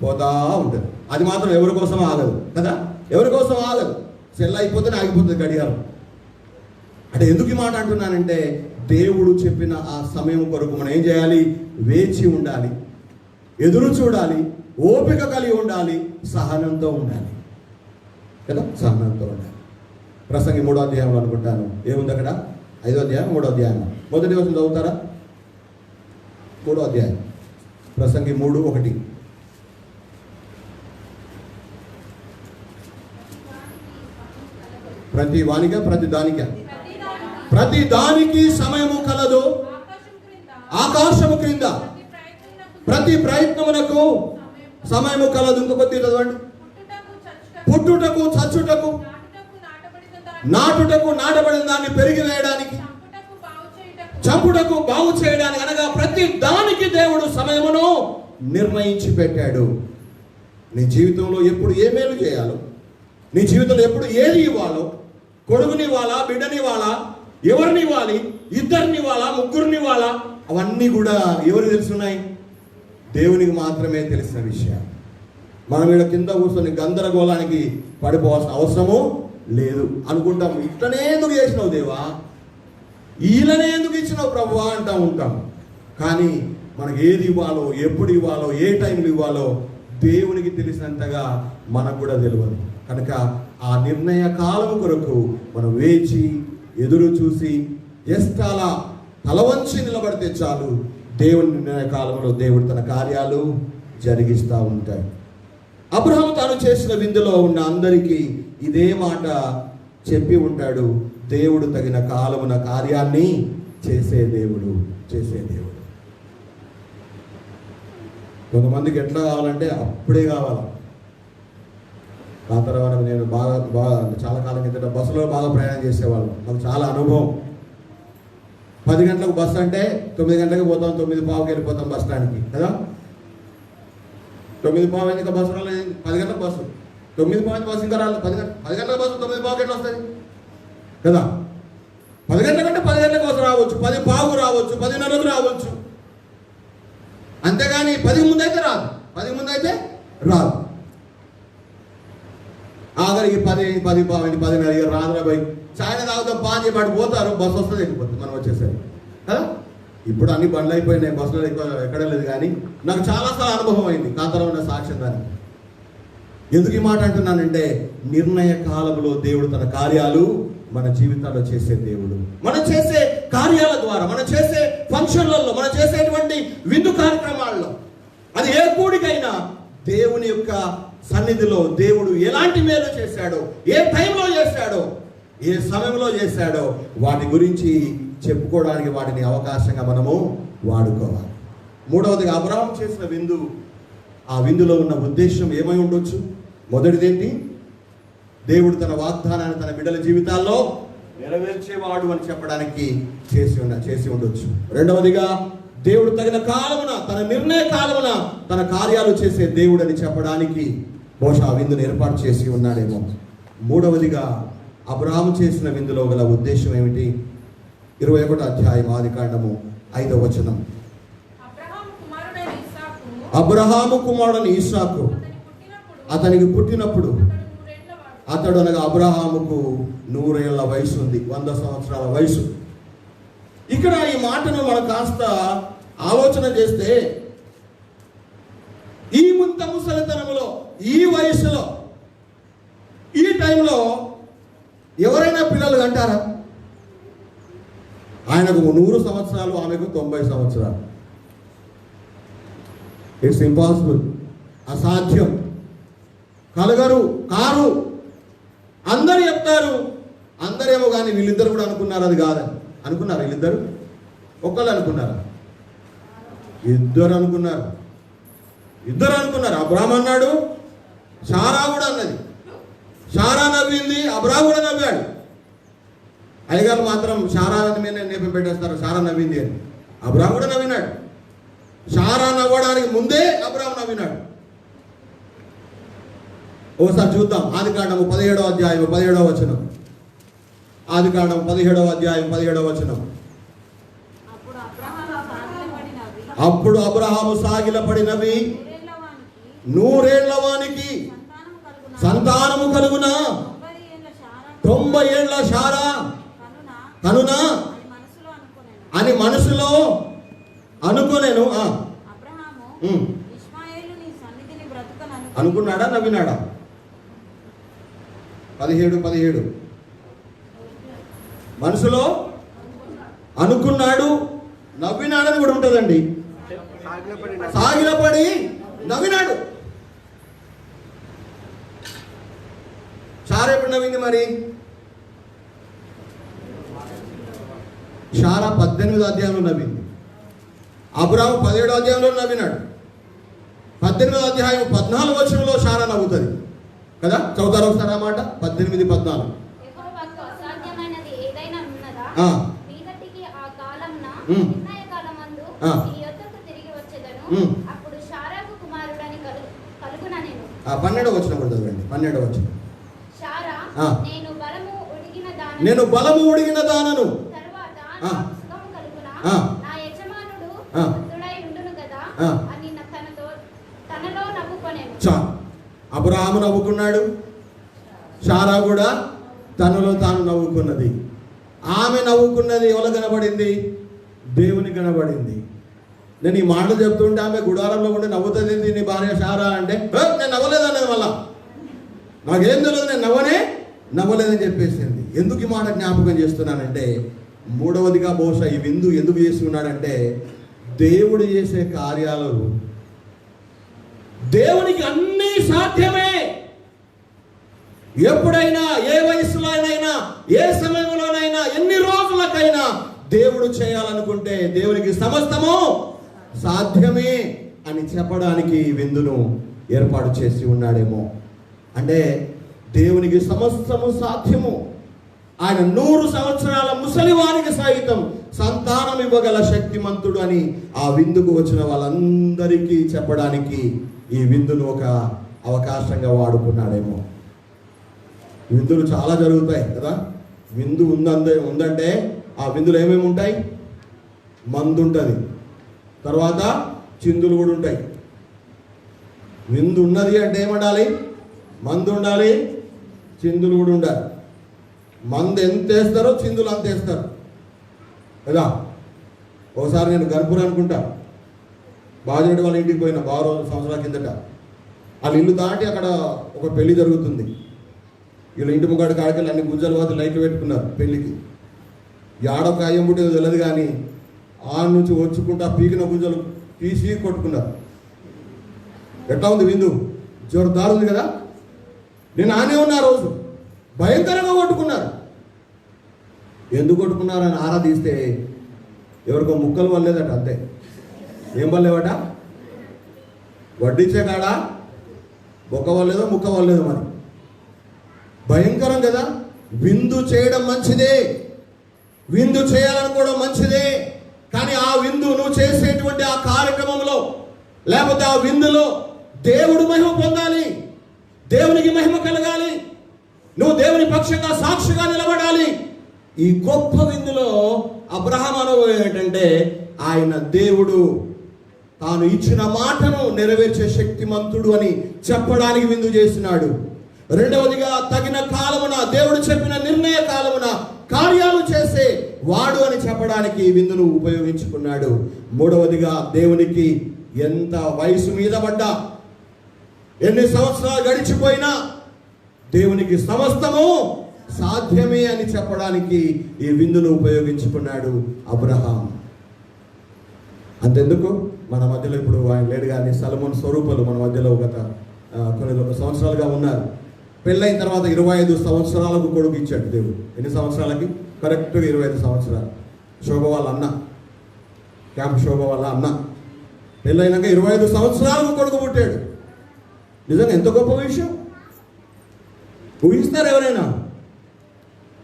[SPEAKER 2] పోతా ఉంటుంది. అది మాత్రం ఎవరి కోసం ఆగదు కదా, ఎవరి కోసం ఆగదు. సెల్ అయిపోతేనే ఆగిపోతుంది గడియారం. అంటే ఎందుకు ఈ మాట అంటున్నానంటే, దేవుడు చెప్పిన ఆ సమయం కొరకు మనం ఏం చేయాలి? వేచి ఉండాలి, ఎదురు చూడాలి, ఓపిక కలిగి ఉండాలి, సహనంతో ఉండాలి కదా, సహనంతో ఉండాలి. ప్రసంగి 3వ అధ్యాయంలో అనుకుంటాను ఏముంది అక్కడ, 5వ అధ్యాయం 3వ అధ్యాయం మొదటి రోజు చదువుతారా? 3వ అధ్యాయం ప్రసంగి 3:1. ప్రతి వానిగా ప్రతి దానికి సమయము కలదు, ఆకాశము క్రింద ప్రతి ప్రయత్నమునకు సమయము కలదు. ఇంకొకటి చదవండి. పుట్టుటకు చచ్చుటకు, నాటుటకు నాటబడిన దాన్ని పెరిగి వేయడానికి, చంపుటకు బాగు చేయడానికి, అనగా ప్రతి దానికి దేవుడు సమయమును నిర్ణయించి పెట్టాడు. నీ జీవితంలో ఎప్పుడు ఏ మేలు చేయాలో, నీ జీవితంలో ఎప్పుడు ఏది ఇవ్వాలో, కొడుకుని ఇవ్వాలా, బిడ్డని ఇవ్వాలా, ఎవరిని ఇవ్వాలి, ఇద్దరిని ఇవ్వాలా, ముగ్గురిని ఇవ్వాలా, అవన్నీ కూడా ఎవరికి తెలుసున్నాయి? దేవునికి మాత్రమే తెలిసిన విషయం. మనం వీళ్ళ కింద కూర్చొని గందరగోళానికి పడిపోవాల్సిన అవసరము లేదు. అనుకుంటాం, ఇట్లనే ఎందుకు చేసినావు దేవా, ఈలనే ఎందుకు ఇచ్చినావు ప్రభువా అంటూ ఉంటాం. కానీ మనకు ఏది ఇవ్వాలో, ఎప్పుడు ఇవ్వాలో, ఏ టైంలో ఇవ్వాలో దేవునికి తెలిసినంతగా మనకు కూడా తెలియదు. కనుక ఆ నిర్ణయ కాలం కొరకు మనం వేచి ఎదురు చూసి అలా తలవంచి నిలబడితే చాలు, దేవుని నిర్ణయ కాలంలో దేవుడు తన కార్యాలు జరిగిస్తూ ఉంటాడు. అబ్రహాము తాను చేసిన విందులో ఉన్న అందరికీ ఇదే మాట చెప్పి ఉంటాడు. దేవుడు తగిన కాలమున కార్యాన్ని చేసే దేవుడు. కొంతమందికి ఎట్లా కావాలంటే అప్పుడే కావాలి. ఆ తర్వాత నేను బాగా చాలా కాలం కిందట బస్సులో బాగా ప్రయాణం చేసేవాళ్ళం, నాకు చాలా అనుభవం. 10 గంటలకు బస్సు అంటే 9 గంటలకు పోతాం, 9:15కి వెళ్ళిపోతాం బస్ స్టాండ్కి కదా. 9:15 ఇంకా బస్సు రాలేదు, 10 గంటలకు బస్సు, 9:15 బస్సు ఇంకా రాలేదు, 10 గంటల బస్సు 9:15 ఎట్లా వస్తుంది కదా. 10 గంటల కంటే 10 గంటలకు బస్సు రావచ్చు, 10:15 రావచ్చు, 10:30 రావచ్చు. అంతేగాని 10 ముందు అయితే రాదు, 10 ముందు అయితే రాదు. ఆఖరికి 10:10 రాదురా బై చాయన తాగుతాం పాని చెప్పి పోతారు, బస్సు వస్తుంది వెళ్ళిపోతుంది మనం వచ్చేసరికి కదా. ఇప్పుడు అన్ని బండ్లు అయిపోయినాయి, బస్సులో ఎక్కువ ఎక్కడ లేదు. కానీ నాకు చాలాసార్లు అనుభవం అయింది, కాంతలో ఉన్న సాక్ష్యం దానికి. ఎందుకు ఈ మాట అంటున్నానంటే, నిర్ణయ కాలంలో దేవుడు తన కార్యాలు మన జీవితాల్లో చేసే దేవుడు.
[SPEAKER 1] మనం చేసే కార్యాల ద్వారా, మనం చేసే ఫంక్షన్లలో, మనం చేసేటువంటి విందు కార్యక్రమాల్లో, అది ఏ కూడికైనా దేవుని యొక్క సన్నిధిలో దేవుడు ఎలాంటి మేలు చేశాడో, ఏ టైంలో చేశాడో, ఏ సమయంలో చేశాడో వాటి గురించి చెప్పుకోవడానికి వాటిని అవకాశంగా మనము వాడుకోవాలి. మూడవదిగా అబ్రహాం చేసిన విందు, ఆ విందులో ఉన్న ఉద్దేశం ఏమై ఉండొచ్చు? మొదటిదేంటి? దేవుడు తన వాగ్దానాన్ని తన బిడ్డల జీవితాల్లో నెరవేర్చేవాడు అని చెప్పడానికి చేసి ఉండొచ్చు. రెండవదిగా, దేవుడు తగిన కాలమున, తన నిర్ణయ కాలమున తన కార్యాలు చేసే దేవుడు అని చెప్పడానికి బహుశా ఆ విందును ఏర్పాటు చేసి ఉన్నాడేమో. మూడవదిగా, అబ్రహాము చేసిన విందులో గల ఉద్దేశం ఏమిటి? 21వ అధ్యాయం ఆదికాండము 5వ వచనం. అబ్రహాము కుమారుడైన ఇస్సాకు అతనికి పుట్టినప్పుడు, అతడు అనగా అబ్రహాముకు 100 ఏళ్ల వయసు ఉంది, 100 సంవత్సరాల వయసు. ఇక్కడ ఈ మాటను మనం కాస్త ఆలోచన చేస్తే, ఈ ముసలితనములో, ఈ వయసులో, ఈ టైంలో ఎవరైనా పిల్లలు అంటారా? ఆయనకు 100 సంవత్సరాలు, ఆమెకు 90 సంవత్సరాలు. ఇట్స్ ఇంపాసిబుల్, అసాధ్యం, కలగరు, కారు అందరు చెప్తారు. అందరేమో కానీ వీళ్ళిద్దరు కూడా అనుకున్నారు అది కాదని. అనుకున్నారు వీళ్ళిద్దరు? ఒక్కళ్ళు అనుకున్నారా? ఇద్దరు అనుకున్నారు. అబ్రాహాం అన్నాడు, శారా కూడా అన్నది. శారా నవ్వింది, అబ్రాహాం కూడా నవ్వాడు. అయ్యగారు మాత్రం శారా మీద నేపం పెట్టేస్తారు, శారా నవ్వింది అని. అబ్రాహాం కూడా నవ్వినాడు. శారా నవ్వడానికి ముందే అబ్రాహాం నవ్వినాడు. ఓసారి చూద్దాం. ఆదికాండము 17వ అధ్యాయం 17వ వచనం. ఆదికాండం 17వ అధ్యాయం 17వ వచనం. అప్పుడు అబ్రహాము సాగిలపడినవి 100 ఏళ్ల వానికి సంతానము కలుగున, 90 ఏళ్ల శారా కనునా అని మనసులో అనుకోలేను. అనుకున్నాడా, నవ్వినాడా? 17 మనసులో అనుకున్నాడు, నవ్వినాడని కూడా ఉంటుందండి. సాగిలపడి నవ్వినాడు. శారా ఎప్పుడు నవ్వింది మరి? శారా 18వ అధ్యాయంలో నవ్వింది. అబ్రాహాము 17వ అధ్యాయంలో నవ్వినాడు. 18వ అధ్యాయం 14వ వచనంలో శారా నవ్వుతుంది కదా. చదువుతారు ఒకసారి ఆ మాట. 18, 14.
[SPEAKER 3] అప్పుడు శారాకు కుమారుడని కలుగుననెను.
[SPEAKER 2] 12వ వచనం కూడా చదవండి. 12వ వచనం.
[SPEAKER 3] శారా,
[SPEAKER 2] నేను బలము ఉడిగిన దానను,
[SPEAKER 3] తరువాత సుఖము కలుగునా, నా యజమానుడు వృద్ధుడై ఉండును కదా అని తనలో నవ్వుకొనెను.
[SPEAKER 2] అబ్రహాము నవ్వుకున్నాడు, శారా కూడా తనలో తాను నవ్వుకున్నది. ఆమె నవ్వుకున్నది ఎవరు కనబడింది? దేవుని కనబడింది. నేను ఈ మాటలు చెప్తుంటే ఆమె గుడారంలో ఉండి నవ్వుతుంది, నీ భార్య శారా అంటే, నేను నవ్వలేదన్నది. మళ్ళా నాకేం తెలియదు, నేను నవ్వలేదని చెప్పేసింది. ఎందుకు ఈ మాట జ్ఞాపకం చేస్తున్నానంటే, మూడవదిగా బహుశా ఈ విందు ఎందుకు చేసి ఉన్నాడంటే, దేవుడు చేసే కార్యాలు దేవునికి అన్నీ సాధ్యమే. ఎప్పుడైనా, ఏ వయసులోనైనా, ఏ సమయంలోనైనా, ఎన్ని రోజులకైనా దేవుడు చేయాలనుకుంటే దేవునికి సమస్తము సాధ్యమే అని చెప్పడానికి విందును ఏర్పాటు చేసి ఉన్నాడేమో. అంటే దేవునికి సమస్తము సాధ్యము. ఆయన 100 సంవత్సరాల ముసలివానికి సైతం సంతానం ఇవ్వగల శక్తిమంతుడు అని ఆ విందుకు వచ్చిన వాళ్ళందరికీ చెప్పడానికి ఈ విందును ఒక అవకాశంగా వాడుకున్నాడేమో. విందులు చాలా జరుగుతాయి కదా. విందు ఉందంటే ఆ విందులు ఏమేమి ఉంటాయి? మందు ఉంటుంది, తర్వాత చిందులు కూడా ఉంటాయి. విందు ఉన్నది అంటే ఏమండాలి? మందు ఉండాలి, చిందులు కూడా ఉండాలి. మందు ఎంత వేస్తారో చిందులు అంత వేస్తారు కదా. ఒకసారి నేను గర్భురు అనుకుంటా, బాజరెడ్డి వాళ్ళ ఇంటికి పోయిన 12 సంవత్సరాల కిందట. వాళ్ళ ఇల్లు దాటి అక్కడ ఒక పెళ్లి జరుగుతుంది. వీళ్ళు ఇంటి ముగ్గాడు కాడికెళ్ళి అన్ని గుజ్జల వద్ద లైట్లు పెట్టుకున్నారు పెళ్లికి. ఏడొక అయ్యం పుట్టేదో తెలియదు కానీ ఆ నుంచి వచ్చుకుంటా పీకిన గుజ్జలు తీసి కొట్టుకున్నారు. ఎట్లా ఉంది విందు? జోరుదారు ఉంది కదా. నేను ఆనే ఉన్నా రోజు భయంకరంగా కొట్టుకున్నారు. ఎందుకు కొట్టుకున్నారు అని ఆరా తీస్తే ఎవరికో ముక్కలు వల్లేదట, అంతే. ఏం వల్లేవట? వడ్డించే కాడా బొక్క వల్లేదో ముక్క వల్లేదో. మరి భయంకరం కదా. విందు చేయడం మంచిదే, విందు చేయాలనుకోవడం మంచిదే. కానీ ఆ విందు నువ్వు చేసేటువంటి ఆ కార్యక్రమంలో లేకపోతే ఆ విందులో దేవుడు మహిమ పొందాలి, దేవునికి మహిమ కలగాలి, నువ్వు దేవుని పక్షంగా సాక్షిగా నిలబడాలి. ఈ గొప్ప విందులో అబ్రహాము అనుభవం ఏంటంటే ఆయన దేవుడు తాను ఇచ్చిన మాటను నెరవేర్చే శక్తిమంతుడు అని చెప్పడానికి విందు చేసినాడు. రెండవదిగా తగిన కాలమున దేవుడు చెప్పిన నిర్ణయ కాలమున కార్యాలు చేసే వాడు అని చెప్పడానికి విందును ఉపయోగించుకున్నాడు. మూడవదిగా దేవునికి ఎంత వయసు మీద పడ్డా, ఎన్ని సంవత్సరాలు గడిచిపోయినా దేవునికి సమస్తము సాధ్యమే అని చెప్పడానికి ఈ విందును ఉపయోగించుకున్నాడు అబ్రహాం. అంతెందుకు, మన మధ్యలో ఇప్పుడు ఆయన లేడు కానీ సొలొమోను స్వరూపాలు మన మధ్యలో కొన్ని సంవత్సరాలుగా ఉన్నారు. పెళ్ళైన తర్వాత 25 సంవత్సరాలకు కొడుకు ఇచ్చాడు దేవుడు. ఎన్ని సంవత్సరాలకి? కరెక్ట్గా 25 సంవత్సరాలు. శోభ వాళ్ళ అన్న, క్యాంప్ శోభ వాళ్ళ అన్న పెళ్ళైనాక 25 సంవత్సరాలకు కొడుకు పుట్టాడు. నిజంగా ఎంత గొప్ప విషయం. ఊహిస్తారు ఎవరైనా?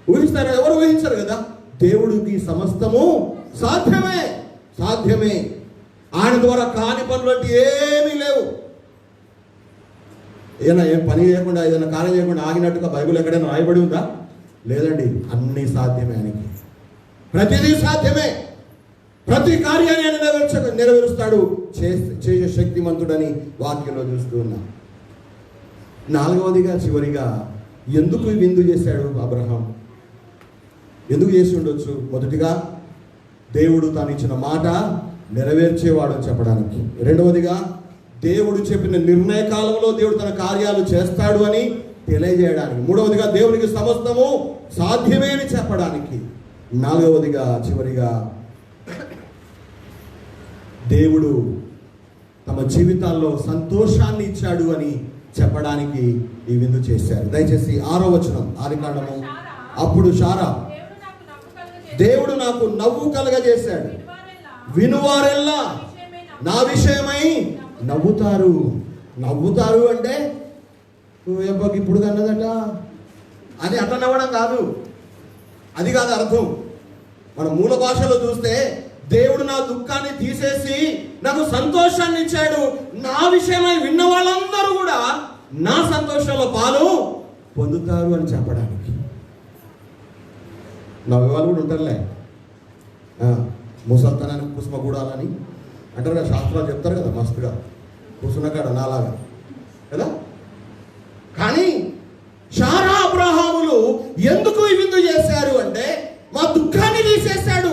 [SPEAKER 2] ఊహిస్తారా? ఎవరు ఊహించరు కదా. దేవుడికి సమస్తము సాధ్యమే, సాధ్యమే. ఆయన ద్వారా కాని పనులు అంటే ఏమీ లేవు. ఏదైనా ఏం పని చేయకుండా ఏదైనా కార్యం చేయకుండా ఆగినట్టుగా బైబిల్ ఎక్కడైనా రాయబడి ఉందా? లేదండి. అన్నీ సాధ్యమే ఆయనకి. ప్రతిదీ సాధ్యమే. ప్రతి కార్యాన్ని ఆయన నెరవేరుస్తాడు, చేసే శక్తిమంతుడని వాక్యంలో చూస్తూ ఉన్నాం. నాలుగవదిగా చివరిగా ఎందుకు విందు చేశాడు అబ్రహాం? ఎందుకు చేసి ఉండొచ్చు? మొదటిగా దేవుడు తాను ఇచ్చిన మాట నెరవేర్చేవాడు అని చెప్పడానికి. రెండవదిగా దేవుడు చెప్పిన నిర్ణయ కాలంలో దేవుడు తన కార్యాలు చేస్తాడు అని తెలియజేయడానికి. మూడవదిగా దేవునికి సమస్తము సాధ్యమే అని చెప్పడానికి. నాలుగవదిగా చివరిగా దేవుడు తమ జీవితాల్లో సంతోషాన్ని ఇచ్చాడు అని చెప్పడానికి ఈ విందు చేశారు. దయచేసి 6వ వచనం, ఆదికాండము. అప్పుడు శారా, దేవుడు నాకు నవ్వు కలగజేశాడు, వినువారెల్లా నా విషయమై నవ్వుతారు. నవ్వుతారు అంటే ఇప్పుడు కన్నదట అది అట్లా నవ్వడం కాదు, అది కాదు అర్థం. మన మూల భాషలో చూస్తే దేవుడు నా దుఃఖాన్ని తీసేసి నాకు సంతోషాన్ని ఇచ్చాడు, నా విషయమై విన్న వాళ్ళందరూ కూడా నా సంతోషంలో పాలు పొందుతారు అని చెప్పడానికి. నవ్వేవాళ్ళు కూడా ఉంటారులే. ముసల్తనానికి కుసుమ కూడాలని అంటారు కదా, శాస్త్రాలు చెప్తారు కదా మస్తుగా, కూసున్నకాడ నాలాగా కదా. కానీ శారా అబ్రహాములు ఎందుకు ఈ విందు చేశారు అంటే మా దుఃఖాన్ని తీసేశాడు,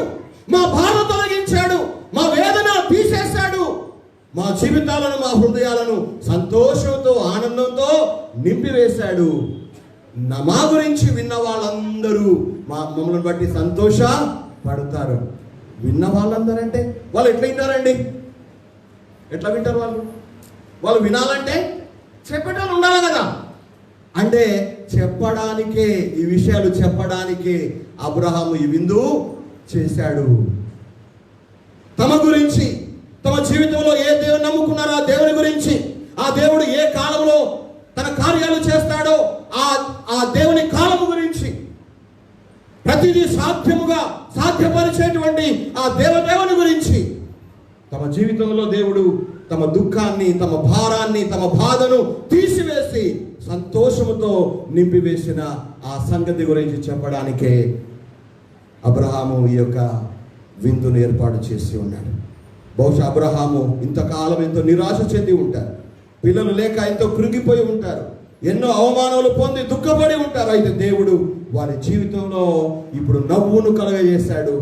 [SPEAKER 2] మా బాధ తొలగించాడు, మా వేదన తీసేశాడు, మా జీవితాలను మా హృదయాలను సంతోషంతో ఆనందంతో నింపివేశాడు. మా గురించి విన్న వాళ్ళందరూ మమ్మల్ని బట్టి సంతోష పడతారు. విన్న వాళ్ళందరంటే వాళ్ళు ఎట్లా వింటారండి? ఎట్లా వింటారు వాళ్ళు? వాళ్ళు వినాలంటే చెప్పేటోళ్ళు ఉండాలి కదా. అంటే చెప్పడానికే, ఈ విషయాలు చెప్పడానికే అబ్రహాము ఈ విందు చేశాడు. తమ గురించి, తమ జీవితంలో ఏ దేవుని నమ్ముకున్నారో ఆ దేవుని గురించి, ఆ దేవుడు ఏ కాలంలో తన కార్యాలు చేస్తాడో ఆ దేవుని కాలము గురించి, ప్రతిదీ సాధ్యపరిచేటువంటి ఆ దేవుని గురించి, తమ జీవితంలో దేవుడు తమ దుఃఖాన్ని, తమ భారాన్ని, తమ బాధను తీసివేసి సంతోషముతో నింపివేసిన ఆ సంగతి గురించి చెప్పడానికే అబ్రహాము ఈ యొక్క విందును ఏర్పాటు చేసి ఉన్నాడు. బహుశా అబ్రహాము ఇంతకాలం ఎంతో నిరాశ చెంది ఉంటారు, పిల్లలు లేక ఎంతో కృంగిపోయి ఉంటారు, ఎన్నో అవమానాలు పొంది దుఃఖపడి ఉంటారు. అయితే దేవుడు వారి జీవితంలో ఇప్పుడు నవ్వును కలగజేశాడు,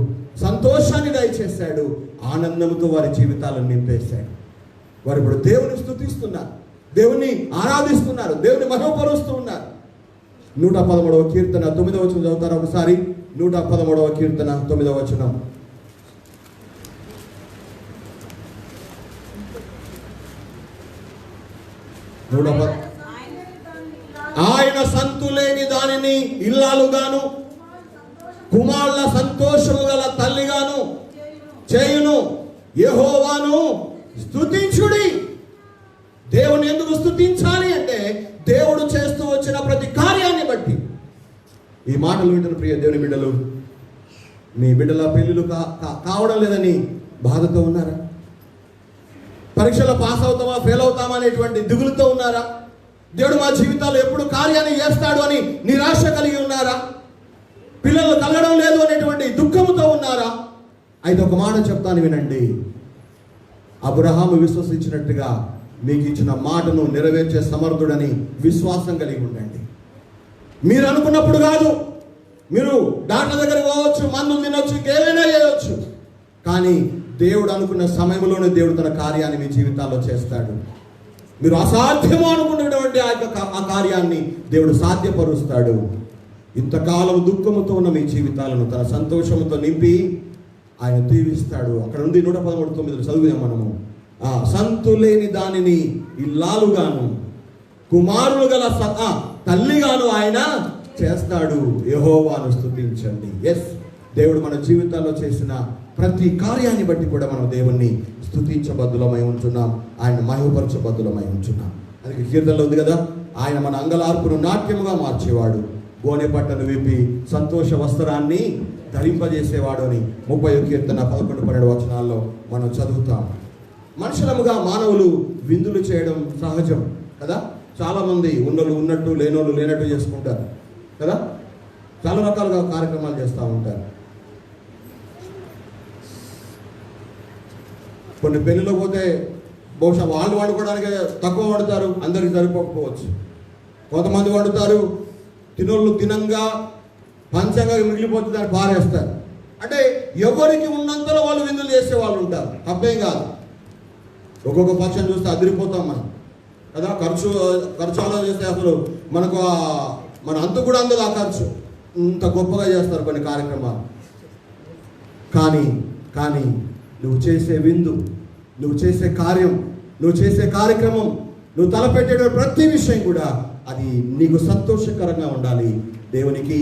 [SPEAKER 2] సంతోషాన్ని దయచేశాడు, ఆనందంతో వారి జీవితాలను నింపేశాడు. వారు ఇప్పుడు దేవుని స్తుతిస్తున్నారు, దేవుణ్ణి ఆరాధిస్తున్నారు, దేవుని మహిమపరుస్తూ ఉన్నారు. 113వ కీర్తన 9వ వచనం చదువుతారు ఒకసారి. 113వ కీర్తన 9వ వచనం. ఆయన సంతులేని దానిని ఇల్లాలుగాను, కుమారుల సంతోషము గల తల్లిగాను చేయును. యెహోవాను స్తుతించుడి. దేవుని ఎందుకు స్తుతించాలి అంటే దేవుడు చేస్తూ వచ్చిన ప్రతి కార్యాన్ని బట్టి. ఈ మాటలు వింటున్న ప్రియ దేవుని బిడ్డలు, మీ బిడ్డల పెళ్ళిళ్ళు కావడం లేదని బాధతో ఉన్నారా? పరీక్షలో పాస్ అవుతామా ఫెయిల్ అవుతామా అనేటువంటి దిగులుతో ఉన్నారా? దేవుడు మా జీవితాల్లో ఎప్పుడు కార్యాన్ని చేస్తాడు అని నిరాశ కలిగి ఉన్నారా? పిల్లలు కలగడం లేదు అనేటువంటి దుఃఖముతో ఉన్నారా? అయితే ఒక మాట చెప్తాను వినండి. అబ్రహాము విశ్వసించినట్టుగా మీకు ఇచ్చిన మాటను నెరవేర్చే సమర్థుడని విశ్వాసం కలిగి ఉండండి. మీరు అనుకున్నప్పుడు కాదు. మీరు డాక్టర్ దగ్గర పోవచ్చు, మందులు తినొచ్చు, ఇంకేమైనా చేయవచ్చు. కానీ దేవుడు అనుకున్న సమయంలోనే దేవుడు తన కార్యాన్ని మీ జీవితాల్లో చేస్తాడు. మీరు అసాధ్యము అనుకున్నటువంటి ఆ కార్యాన్ని దేవుడు సాధ్యపరుస్తాడు. ఇంతకాలం దుఃఖముతో ఉన్న మీ జీవితాలను తన సంతోషంతో నింపి ఆయన దీవిస్తాడు. అక్కడ ఉంది 113:9 చదివాం మనము. సంతులేని దానిని ఇల్లాలుగాను, కుమారులు గల తల్లిగాను ఆయన చేస్తాడు. యెహోవాను స్తుతించండి. ఎస్, దేవుడు మన జీవితాల్లో చేసిన ప్రతి కార్యాన్ని బట్టి కూడా మనం దేవుణ్ణి స్తుతించబద్దులమై ఉంటున్నాం, ఆయన మహిమపరచబద్దులమై ఉంటున్నాం. అందుకే కీర్తనలో ఉంది కదా, ఆయన మన అంగలార్పును నాట్యముగా మార్చేవాడు, గోనె పట్టను విప్పి సంతోష వస్త్రాన్ని ధరింపజేసేవాడు అని 30వ కీర్తన 11-12 వచనాల్లో మనం చదువుతాం. మనుషులముగా మానవులు విందులు చేయడం సహజం కదా. చాలామంది ఉన్నోళ్ళు ఉన్నట్టు, లేనోళ్ళు లేనట్టు చేసుకుంటారు కదా. చాలా రకాలుగా కార్యక్రమాలు చేస్తూ ఉంటారు. కొన్ని పెళ్ళిలో పోతే బహుశా వాళ్ళు వండుకోవడానికి తక్కువ వండుతారు, అందరికి సరిపోకపోవచ్చు. కొంతమంది వండుతారు, తినోళ్ళు తినంగా పంచంగా మిగిలిపోతే దాన్ని పారేస్తారు. అంటే ఎవరికి ఉన్నంతలో వాళ్ళు విందులు చేసే వాళ్ళు ఉంటారు, తప్పేం కాదు. ఒక్కొక్క ఫంక్షన్ చూస్తే అదిరిపోతాం మనం కదా. ఖర్చు ఆలోచన చేస్తే అసలు మనకు మన అంతు కూడా అందదు ఆ ఖర్చు. ఇంత గొప్పగా చేస్తారు కొన్ని కార్యక్రమాలు. కానీ నువ్వు చేసే విందు, నువ్వు చేసే కార్యం, నువ్వు చేసే కార్యక్రమం, నువ్వు తలపెట్టే ప్రతి విషయం కూడా అది నీకు సంతోషకరంగా ఉండాలి, దేవునికి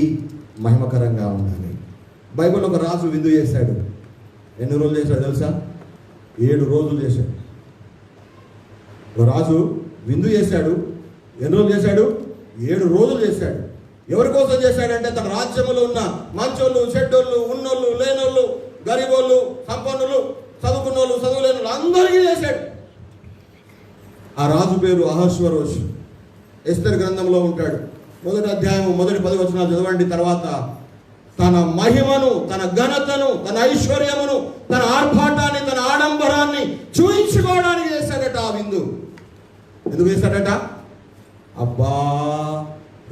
[SPEAKER 2] మహిమకరంగా ఉండాలి. బైబిల్లో ఒక రాజు విందు చేశాడు. ఎన్ని రోజులు చేశాడు తెలుసా? 7 రోజులు చేశాడు. ఒక రాజు విందు చేశాడు. ఎన్ని రోజులు చేశాడు? 7 రోజులు చేశాడు. ఎవరి కోసం చేశాడంటే తన రాజ్యంలో ఉన్న మంచోళ్ళు, చెడ్డోళ్ళు, ఉన్నోళ్ళు, లేనోళ్ళు, గరీబోళ్ళు, సంపన్నులు, చదువుకున్నోళ్ళు, చదువులేని అందరికీ చేశాడు. ఆ రాజు పేరు అహష్వరోష్. ఎస్తర్ గ్రంథంలో ఉంటాడు. 1వ అధ్యాయం 10 వచనాలు చదవండి. తర్వాత తన మహిమను, తన ఘనతను, తన ఐశ్వర్యమును, తన ఆర్భాటాన్ని, తన ఆడంబరాన్ని చూయించుకోవడానికి చేశాడట ఆ విందు. ఎందుకు చేశాడట? అబ్బా,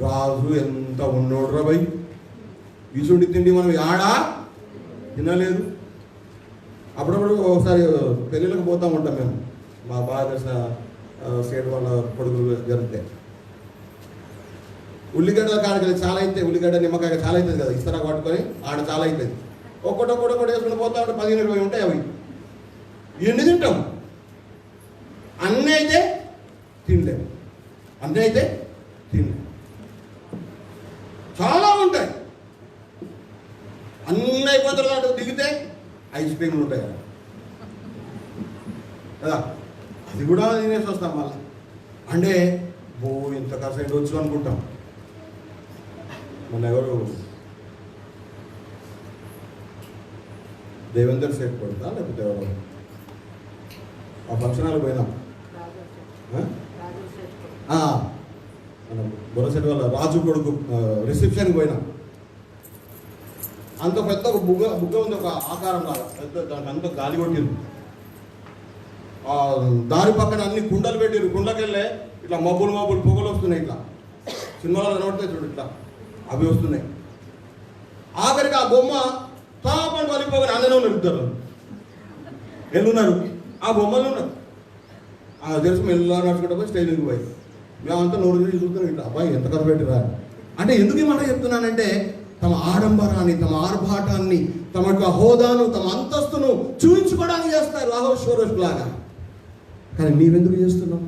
[SPEAKER 2] రాజు ఎంత ఉన్నోడు రా భయ్, ఇసుండి తిండి మనం ఆడా తినలేదు. అప్పుడప్పుడు ఒకసారి పెళ్ళిళ్ళకి పోతూ ఉంటాం మేము, మా బాగా సేటు వాళ్ళ కొడుకులు జరిగితే. ఉల్లిగడ్డల కాడికి చాలా అయితే, ఉల్లిగడ్డ నిమ్మకాయ చాలా అవుతుంది కదా, ఇస్తారా పట్టుకొని ఆడ చాలా అవుతుంది. ఒక్కొక్కటి వేసుకుని పోతా ఉంటే 15-20 ఉంటాయి. అవి ఎన్ని తింటాం? అన్నీ అయితే తినలేము, అన్నీ అయితే తినలేము. చాలా ఉంటాయి. అన్నీ అయిపోతారు దాంట్లో దిగితే ఐస్ క్రీమ్లు ఉంటాయి కదా, అది కూడా తినేసి వస్తాం మళ్ళీ. అంటే ఇంత కాసేపు వచ్చు అనుకుంటాం. మన ఎవరు దేవేందర్ సేట్ పడుతా లేకపోతే ఎవరు ఆ ఫంక్షన్ హాల్ పోయినాం. మనం బొరసెట్ వాళ్ళ రాజు కొడుకు రిసెప్షన్కి పోయినాం. అంత పెద్ద ఒక బుగ్గ ఉంది, ఒక ఆకారం లాగా పెద్ద, దానికి అంత గాలి కొట్టింది. దారి పక్కన అన్ని కుండలు పెట్టిరు. కుండకెళ్ళే ఇట్లా మబ్బులు పొగలు వస్తున్నాయి. ఇట్లా సినిమాలో నోటితే చూడు, ఇట్లా అవి వస్తున్నాయి. ఆఖరికి ఆ బొమ్మ తాపని పలిపోగానే అందరూ ఉన్నారు. ఇద్దరు ఎల్లున్నారు, ఆ బొమ్మలు ఉన్నారు. తెలుసు మెల్ల నడుచుకుంటా పోయి స్టైల్కి పోయి మేమంతా నోరు చూస్తున్నాం ఇట్లా అబ్బాయి ఎంత ఖర్చు పెట్టిరా అంటే ఎందుకు ఈ మాట చెప్తున్నానంటే తమ ఆడంబరాన్ని, తమ ఆర్భాటాన్ని, తమ యొక్క హోదాను, తమ అంతస్తును చూపించుకోవడానికి చేస్తారు ఆహోషోరోష్ లాగా. కానీ నీవెందుకు చేస్తున్నావు?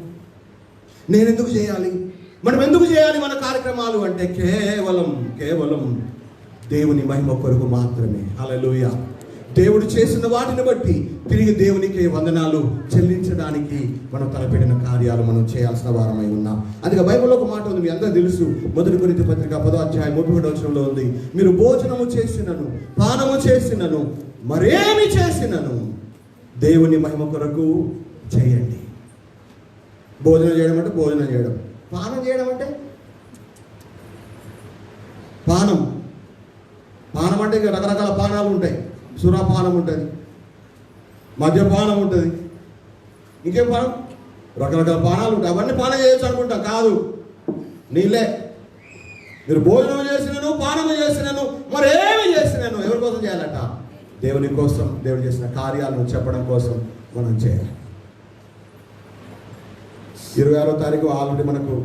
[SPEAKER 2] నేనెందుకు చేయాలి? మనం ఎందుకు చేయాలి మన కార్యక్రమాలు అంటే కేవలం దేవుని మహిమ కొరకు మాత్రమే. హల్లెలూయా. దేవుడు చేసిన వాటిని బట్టి తిరిగి దేవునికి వందనాలు చెల్లించడానికి మనం తలపెట్టిన కార్యాలు మనం చేయాల్సిన వారమై ఉన్నాం. అందుకే బైబిల్లో ఒక మాట ఉంది, మీ అందరూ తెలుసు. 1 కొరింథీ పత్రిక 10:31 ఉంది, మీరు భోజనము చేసినను పానము చేసినను మరేమి చేసినను దేవుని మహిమ కొరకు చేయండి. భోజనం చేయడం అంటే భోజనం చేయడం, పానం చేయడం అంటే పానం అంటే ఇక రకరకాల పానాలు ఉంటాయి. సురాపానం ఉంటుంది, మద్యపానం ఉంటుంది, ఇంకేం పానం, రకరకాల పానాలు ఉంటాయి. అవన్నీ పానం చేయొచ్చు అనుకుంటాం, కాదు, నీళ్ళే. మీరు భోజనం చేసినను పానము చేసినను మరేమి చేసినను ఎవరి కోసం చేయాలట? దేవుని కోసం, దేవుడు చేసిన కార్యాలను చెప్పడం కోసం మనం చేయాలి. 26వ తారీఖు ఆల్రెడీ మనకు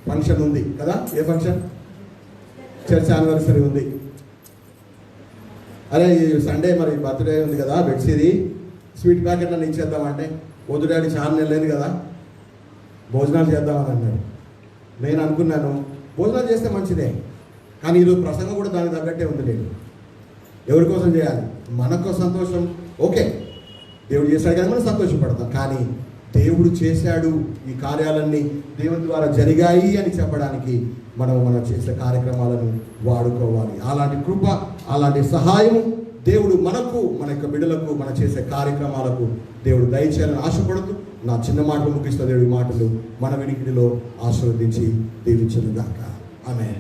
[SPEAKER 2] ఫంక్షన్ ఉంది కదా. ఏ ఫంక్షన్? చర్చ్ యానివర్సరీ ఉంది. అరే ఈ సండే మరి బర్త్డే ఉంది కదా, బెడ్సీది స్వీట్ ప్యాకెట్ అని ఇచ్చేద్దామంటే వద్దు డాడీ, చాలా నెలలేదు కదా, భోజనాలు చేద్దామని అన్నాడు. నేను అనుకున్నాను భోజనాలు చేస్తే మంచిదే, కానీ ఈరోజు ప్రసంగం కూడా దానికి తగ్గట్టే ఉంది. లేదు, ఎవరి కోసం చేయాలి? మనకు సంతోషం, ఓకే, దేవుడు చేశాడు కానీ మనం సంతోషపడతాం. కానీ దేవుడు చేశాడు, ఈ కార్యాలన్నీ దేవుని ద్వారా జరిగాయి అని చెప్పడానికి మనం చేసే కార్యక్రమాలను వాడుకోవాలి. అలాంటి కృప, అలాంటి సహాయము దేవుడు మనకు, మన యొక్క బిడ్డలకు, మనం చేసే కార్యక్రమాలకు దేవుడు దయచేయాలని ఆశపడుతూ నా చిన్న మాటలు ముగిస్తున్న దేవుడి మాటలు మన వినికిడిలో ఆశీర్వదించి దీవించును గాక. ఆమేన్.